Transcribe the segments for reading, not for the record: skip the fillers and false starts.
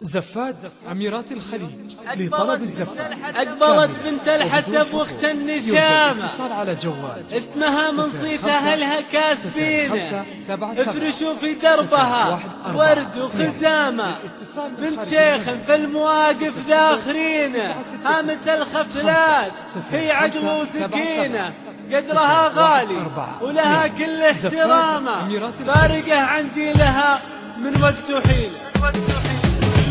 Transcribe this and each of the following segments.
زفات أميرات الخليج لطلب الزفات. أقبلت بنت الحسب واخت النشامة، اتصال على جوال اسمها من صيت أهلها كاسبينة، 057 افرشوا في دربها ورد وخزامة. بنت شيخ في المواقف ذاخرينة، هامة الخفلات هي عدل وسكينة، قدرها غالي ولها كل احترامة، فارقة عن جيلها من وقت وحين.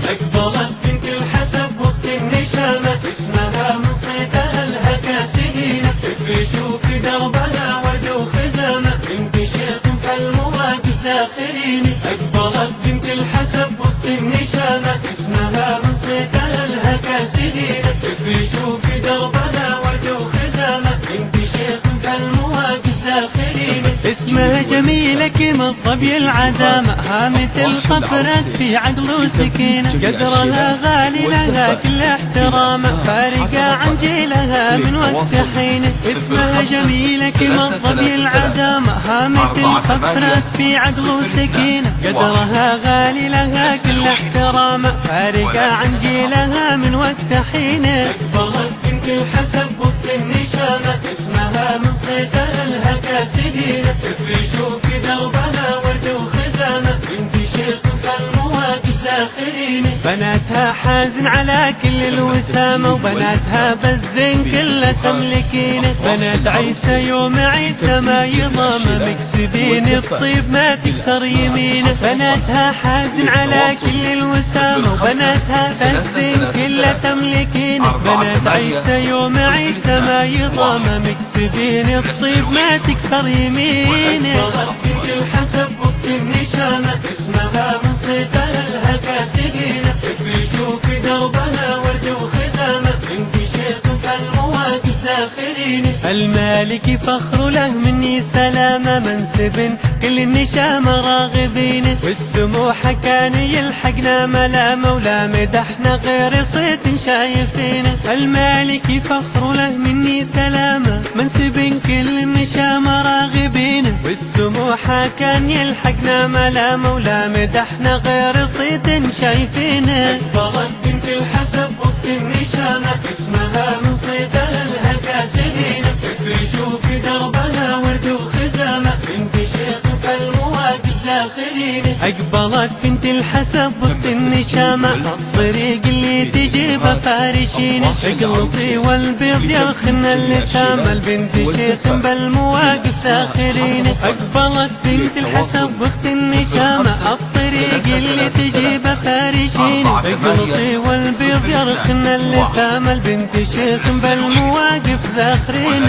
أقبلت بنت الحسب واخت النشامة، اسمها من صيت أهلها كاسبينة، افرشوا في دربها ورد وخزامة، بنت شيخ في المواقف ذاخرين. أقبلت بنت الحسب واخت النشامة، اسمها من صيت أهلها كاسبينة، افرشوا في دربها ورد وخزامة، بنت شيخ في المواقف ذاخرين. اسمها جميلة كما الظبي العدامة، هامة الخفرات في عقل وسكينة، قدرها غالي لها كل احترامة، فارقة عن جيلها من وقت حين. اسمها جميلة كما الظبي العدامة، هامة الخفرات في عقل وسكينة، قدرها غالي لها كل احترامة، فارقة عن جيلها من وقت حين. أقبلت بنت الحسب واخت النشامة، اسمها من صيت أهلها كاسبينة، افرشوا في دربها ورد وخزامة، بنت شيخ في المواقف ذاخرين. بناتها حازن على كل الوسامة، وبناتها بالزين كله تملكين، بنات عيسى يوم عيسى ما يضام، مكسبين الطيب ما تكسر يمينه. بناتها حازن على كل الوسامة، وبناتها بالزين كله تملكين، بنات عيسى يوم عيسى ما يضام، مكسبين الطيب ما تكسر يمينه. أقبلت بنت الحسب واخت النشامة، اسمها من صيت أهلها كاسبينة، افرشوا في دربها ورد وخزامة، بنت شيخ في المواقف ذاخرين. المالك فخر له مني سلامة، منسب كل النشامة راغبين، والسموحة كان يلحقنا ملامة، ولا مدحنا غير صيت شايفين. المالك فخر له مني سلامة، منسب كل النشامة راغبين، والسموحة كان يلحقنا ملامة، ولا مدحنا غير صيت شايفين. أقبلت بنت الحسب واخت النشامة، اسمها من صيت أهلها كاسبينة، افرشوا في دربها ورد وخزامة، بنت شيخ في المواقف ذاخرين. أقبلت بنت الحسب واخت النشامة، الطريق اللي تجيبه فارشين، اقلطي والبيض يرخن اللثام، البنت شيخ بالمواقف ذاخرين. أقبلت بنت الحسب واخت النشامة، الطريق اللي تجيبه فارشين، اقلطي والبيض يرخن اللثام، البنت شيخ بالمواقف ذاخرين.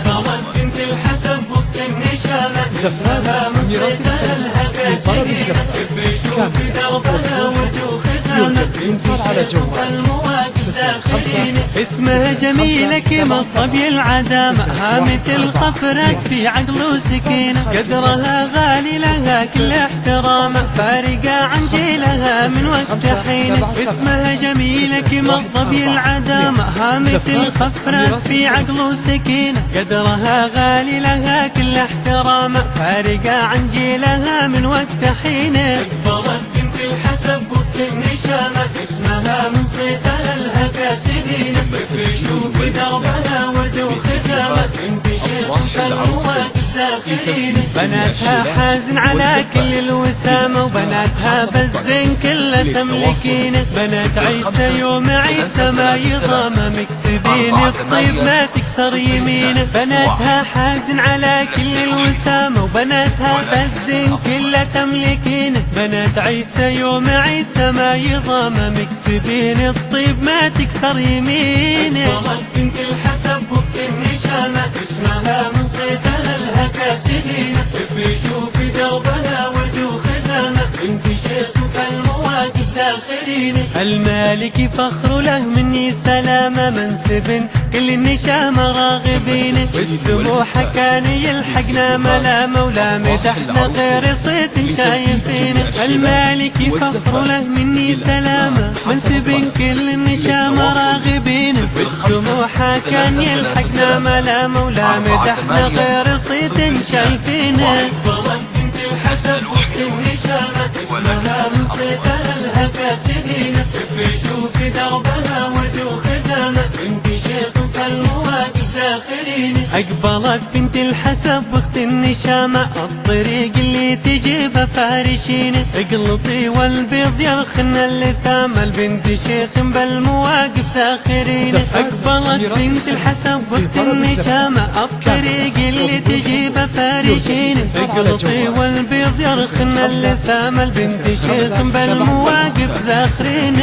أقبلت بنت الحسب واخت النشامة، اسمها من صيت أهلها كاسبينة، افرشوا في دربها ورد وخزامة، بنت شيخ بالمواقف ذاخرين. اسمها جميلة كما الظبي العدامة، هامة الخفرات في عقل وسكينة، قدرها غالي لها كل احترامة، فارقة عن جيلها من وقت حين. اسمها جميلة كما الظبي العدامة، هامة الخفرات في عقل وسكينة، قدرها غالي لها كل احترامة، فارقة عن جيلها من وقت حين. أقبلت بنت الحسب واخت النشامة، اسمها من صيت أهلها كاسبينة، افرشوا في دربها ورد وخزامة، بنت شيخ في المواقف ذاخرين. بناتها حازن على كل الوسامة، وبناتها بالزين كله تملكين، بنات عيسى يوم عيسى ما يضام، مكسبين الطيب ما تكسر يمينه. بناتها حازن على كل الوسامة، وبناتها بالزين كله تملكين، بنات عيسى يوم عيسى ما يضام، مكسبين الطيب ما تكسر يمينه. أقبلت بنت الحسب واخت النشامة، اسمها من صيت أهلها كاسبينة، افرشوا في دربها ورد وخزامة، بنت شيخ في المواقف ذاخرين. المالك فخر له مني سلامة، منسب كل النشامة راغبين، والسموحة كان يلحقنا ملامة، ولا مدحنا غير صيت شايفين. المالك فخر له مني سلامة، منسب كل النشامة راغبين، والسموحة كان يلحقنا ملامة، ولا مدحنا غير صيت شايفين. أقبلت بنت الحسب واخت النشامة، اسمها من صيدها الهكا سنينة افرشوا في دربها ورد وخزامة بنت شيخ فالمواقف ذاخرين اقبلت بنت الحسب واخت النشامة الطريق اللي تجيبها فارشين اقلطي والبيض يرخن اللثامة البنت شيخ بالمواقف ذاخرين اقبلت بنت الحسب واخت النشامة الطريق اللي تجيبها فارشين اقلطي والبيض يرخن اللثامة البنت شيخ بالمواقف ذاخرين.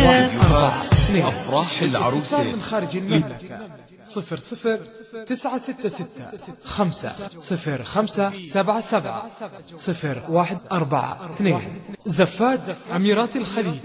أفراح العروسين من خارج المملكة 00-966-505-77-014-2 زفات أميرات الخليج.